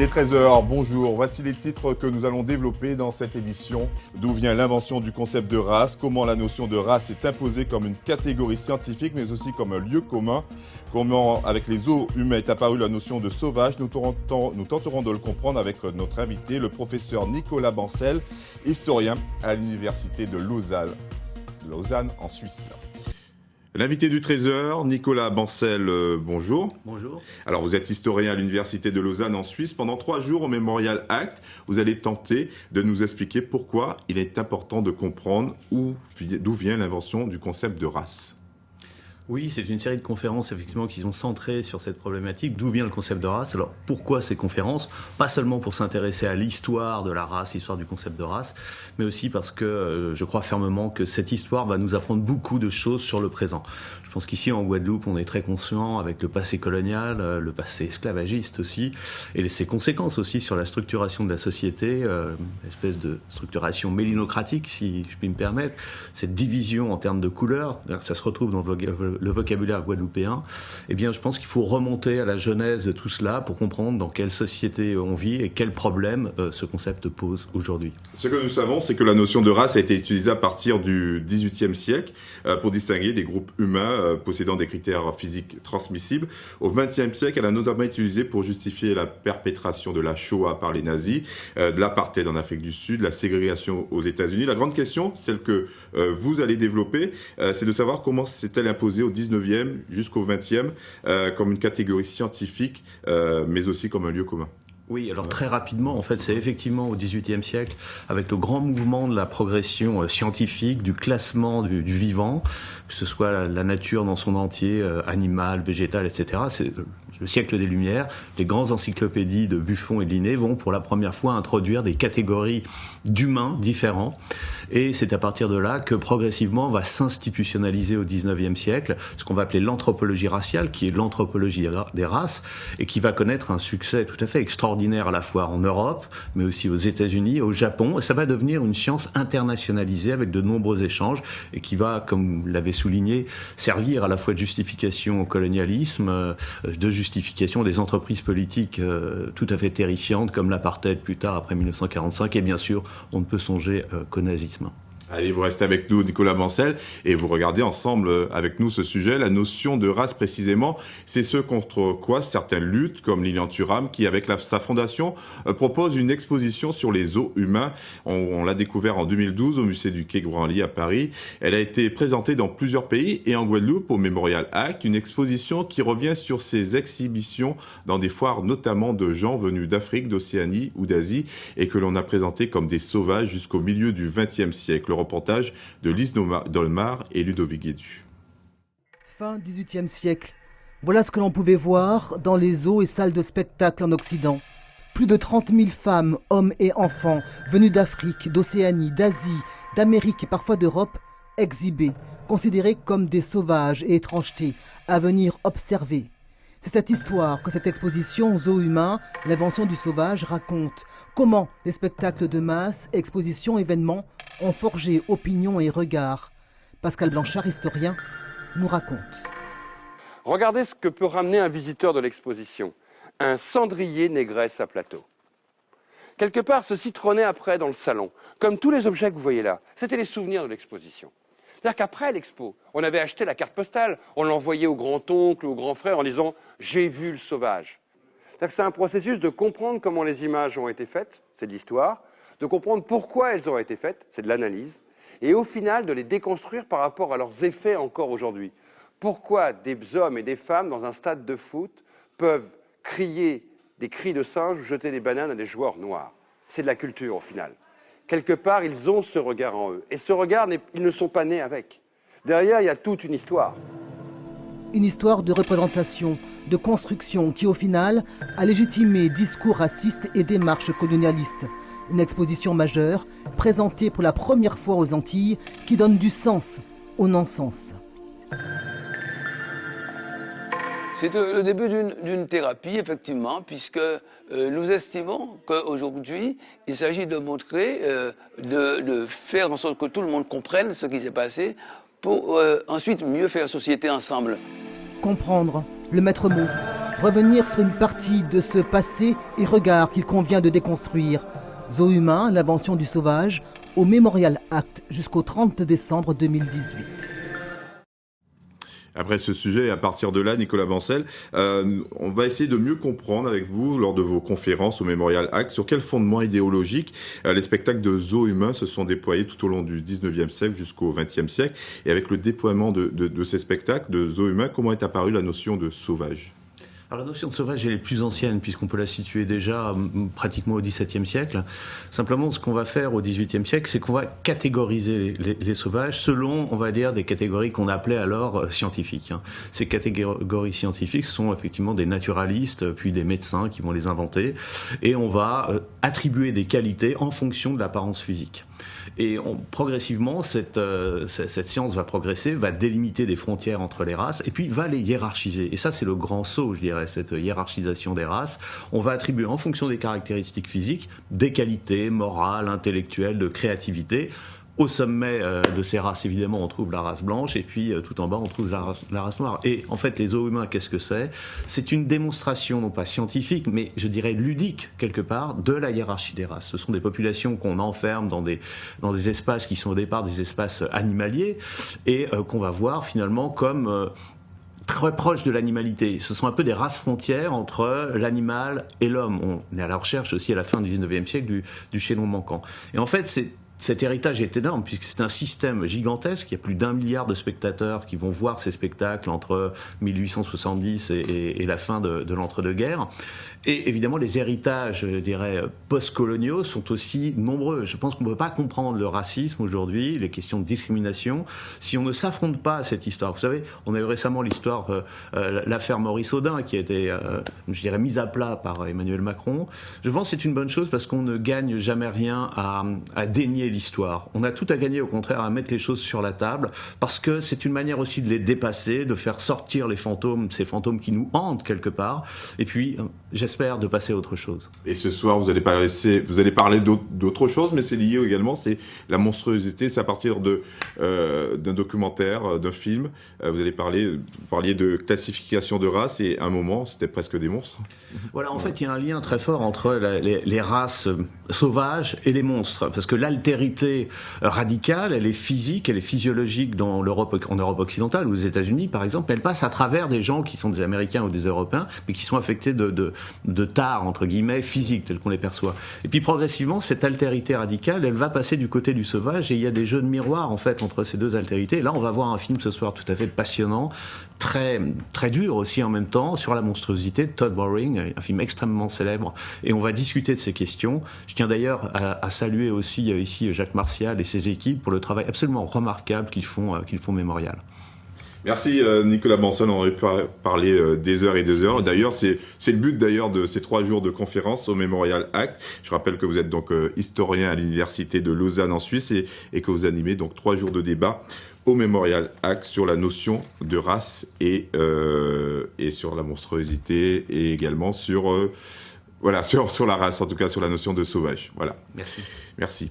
Il est 13 h, bonjour. Voici les titres que nous allons développer dans cette édition. D'où vient l'invention du concept de race? Comment la notion de race est imposée comme une catégorie scientifique, mais aussi comme un lieu commun? Comment, avec les os humains, est apparue la notion de sauvage? Nous tenterons de le comprendre avec notre invité, le professeur Nicolas Bancel, historien à l'université de Lausanne en Suisse. L'invité du 13h, Nicolas Bancel, bonjour. Bonjour. Alors vous êtes historien à l'université de Lausanne en Suisse. Pendant 3 jours au Memorial Act, vous allez tenter de nous expliquer pourquoi il est important de comprendre d'où vient l'invention du concept de race. Oui, c'est une série de conférences effectivement qui sont centrées sur cette problématique. D'où vient le concept de race? Alors pourquoi ces conférences? Pas seulement pour s'intéresser à l'histoire de la race, l'histoire du concept de race, mais aussi parce que je crois fermement que cette histoire va nous apprendre beaucoup de choses sur le présent. Je pense qu'ici en Guadeloupe, on est très conscient avec le passé colonial, le passé esclavagiste aussi, et ses conséquences aussi sur la structuration de la société, une espèce de structuration mélinocratique, si je puis me permettre, cette division en termes de couleurs, ça se retrouve dans le vocabulaire guadeloupéen. Eh bien, je pense qu'il faut remonter à la genèse de tout cela pour comprendre dans quelle société on vit et quels problèmes ce concept pose aujourd'hui. Ce que nous savons, c'est que la notion de race a été utilisée à partir du XVIIIe siècle pour distinguer des groupes humains possédant des critères physiques transmissibles. Au XXe siècle, elle a notamment été utilisée pour justifier la perpétration de la Shoah par les nazis, de l'apartheid en Afrique du Sud, la ségrégation aux États-Unis. La grande question, celle que vous allez développer, c'est de savoir comment s'est-elle imposée au XIXe jusqu'au XXe comme une catégorie scientifique, mais aussi comme un lieu commun. Oui, alors très rapidement, en fait, c'est effectivement au XVIIIe siècle, avec le grand mouvement de la progression scientifique, du classement du vivant, que ce soit la nature dans son entier, animal, végétal, etc. C'est le siècle des Lumières. Les grandes encyclopédies de Buffon et de Linné vont pour la première fois introduire des catégories d'humains différents. Et c'est à partir de là que progressivement va s'institutionnaliser au XIXe siècle ce qu'on va appeler l'anthropologie raciale, qui est l'anthropologie des races, et qui va connaître un succès tout à fait extraordinaire à la fois en Europe, mais aussi aux États-Unis, au Japon. Et ça va devenir une science internationalisée avec de nombreux échanges et qui va, comme vous l'avez souligné, servir à la fois de justification au colonialisme, de justification des entreprises politiques tout à fait terrifiantes comme l'apartheid plus tard après 1945. Et bien sûr, on ne peut songer qu'au nazisme. Allez, vous restez avec nous, Nicolas Bancel, et vous regardez ensemble avec nous ce sujet. La notion de race, précisément, c'est ce contre quoi certaines luttent, comme Lilian Thuram, qui, avec sa fondation, propose une exposition sur les os humains. On l'a découvert en 2012 au musée du Quai Branly à Paris. Elle a été présentée dans plusieurs pays et en Guadeloupe, au Memorial Act, une exposition qui revient sur ces exhibitions dans des foires, notamment de gens venus d'Afrique, d'Océanie ou d'Asie, et que l'on a présenté comme des sauvages jusqu'au milieu du XXe siècle. Reportage de Lise Dolmar et Ludovic Guédu. Fin XVIIIe siècle. Voilà ce que l'on pouvait voir dans les zoos et salles de spectacle en Occident. Plus de 30 000 femmes, hommes et enfants venus d'Afrique, d'Océanie, d'Asie, d'Amérique et parfois d'Europe, exhibés, considérés comme des sauvages et étrangetés, à venir observer. C'est cette histoire que cette exposition Zoo humain, l'invention du sauvage, raconte. Comment les spectacles de masse, expositions, événements ont forgé opinions et regards. Pascal Blanchard, historien, nous raconte. Regardez ce que peut ramener un visiteur de l'exposition. Un cendrier négresse à plateau. Quelque part, ceci trônait après dans le salon. Comme tous les objets que vous voyez là, c'était les souvenirs de l'exposition. C'est-à-dire qu'après l'expo, on avait acheté la carte postale, on l'envoyait au grand-oncle ou au grand-frère en disant « j'ai vu le sauvage ». C'est-à-dire que c'est un processus de comprendre comment les images ont été faites, c'est de l'histoire, de comprendre pourquoi elles ont été faites, c'est de l'analyse, et au final de les déconstruire par rapport à leurs effets encore aujourd'hui. Pourquoi des hommes et des femmes dans un stade de foot peuvent crier des cris de singe ou jeter des bananes à des joueurs noirs? C'est de la culture au final. Quelque part, ils ont ce regard en eux. Et ce regard, ils ne sont pas nés avec. Derrière, il y a toute une histoire. Une histoire de représentation, de construction qui, au final, a légitimé discours racistes et démarches colonialistes. Une exposition majeure, présentée pour la première fois aux Antilles, qui donne du sens au non-sens. C'est le début d'une thérapie, effectivement, puisque nous estimons qu'aujourd'hui, il s'agit de montrer, de faire en sorte que tout le monde comprenne ce qui s'est passé pour ensuite mieux faire société ensemble. Comprendre, le maître mot. Revenir sur une partie de ce passé et regard qu'il convient de déconstruire. Zoo humain, l'invention du sauvage, au Memorial Act jusqu'au 30 décembre 2018. Après ce sujet, et à partir de là, Nicolas Bancel, on va essayer de mieux comprendre avec vous, lors de vos conférences au Memorial Act, sur quel fondement idéologique les spectacles de zoo humain se sont déployés tout au long du 19e siècle jusqu'au 20e siècle. Et avec le déploiement de ces spectacles de zoo humain, comment est apparue la notion de sauvage ? Alors la notion de sauvage, elle est plus ancienne, puisqu'on peut la situer déjà pratiquement au XVIIe siècle. Simplement, ce qu'on va faire au XVIIIe siècle, c'est qu'on va catégoriser les sauvages selon, on va dire, des catégories qu'on appelait alors scientifiques. Ces catégories scientifiques sont effectivement des naturalistes, puis des médecins qui vont les inventer, et on va attribuer des qualités en fonction de l'apparence physique. Et progressivement, cette science va progresser, va délimiter des frontières entre les races, et puis va les hiérarchiser. Et ça, c'est le grand saut, je dirais, cette hiérarchisation des races. On va attribuer en fonction des caractéristiques physiques des qualités morales, intellectuelles, de créativité. Au sommet de ces races, évidemment, on trouve la race blanche, et puis tout en bas, on trouve la race noire. Et en fait, les zoos humains, qu'est-ce que c'est ? C'est une démonstration, non pas scientifique, mais je dirais ludique, quelque part, de la hiérarchie des races. Ce sont des populations qu'on enferme dans des espaces qui sont au départ des espaces animaliers, et qu'on va voir finalement comme très proches de l'animalité. Ce sont un peu des races frontières entre l'animal et l'homme. On est à la recherche aussi à la fin du 19e siècle du chaînon manquant. Et en fait, cet héritage est énorme puisque c'est un système gigantesque. Il y a plus d'1 milliard de spectateurs qui vont voir ces spectacles entre 1870 et la fin de l'entre-deux-guerres. Et évidemment, les héritages, je dirais, post-coloniaux sont aussi nombreux. Je pense qu'on ne peut pas comprendre le racisme aujourd'hui, les questions de discrimination, si on ne s'affronte pas à cette histoire. Vous savez, on a eu récemment l'histoire, l'affaire Maurice Audin, qui a été, je dirais, mise à plat par Emmanuel Macron. Je pense que c'est une bonne chose parce qu'on ne gagne jamais rien à dénier l'histoire. On a tout à gagner, au contraire, à mettre les choses sur la table, parce que c'est une manière aussi de les dépasser, de faire sortir les fantômes, ces fantômes qui nous hantent quelque part, et puis j'espère de passer à autre chose. Et ce soir, vous allez parler d'autre chose, mais c'est lié également, c'est la monstruosité, c'est à partir d'un documentaire, d'un film. Vous parliez de classification de races, et à un moment, c'était presque des monstres. Voilà, en fait, il y a un lien très fort entre les races sauvages et les monstres, parce que l'altérité radicale, elle est physique, elle est physiologique en Europe occidentale ou aux États-Unis, par exemple, mais elle passe à travers des gens qui sont des Américains ou des Européens, mais qui sont affectés de tares, entre guillemets, physiques, tels qu'on les perçoit. Et puis, progressivement, cette altérité radicale, elle va passer du côté du sauvage, et il y a des jeux de miroir, en fait, entre ces deux altérités. Et là, on va voir un film ce soir tout à fait passionnant, très, très dur aussi en même temps, sur la monstruosité de Todd Bowring, un film extrêmement célèbre, et on va discuter de ces questions. Je tiens d'ailleurs à saluer aussi ici Jacques Martial et ses équipes pour le travail absolument remarquable qu'ils font Memorial. Merci Nicolas Bancel, on aurait pu parler des heures et des heures. D'ailleurs, c'est le but d'ailleurs de ces 3 jours de conférence au Memorial Act. Je rappelle que vous êtes donc historien à l'université de Lausanne en Suisse et que vous animez donc 3 jours de débat au Memorial Act sur la notion de race et sur la monstruosité, et également sur la race, en tout cas sur la notion de sauvage. Voilà. Merci. Merci.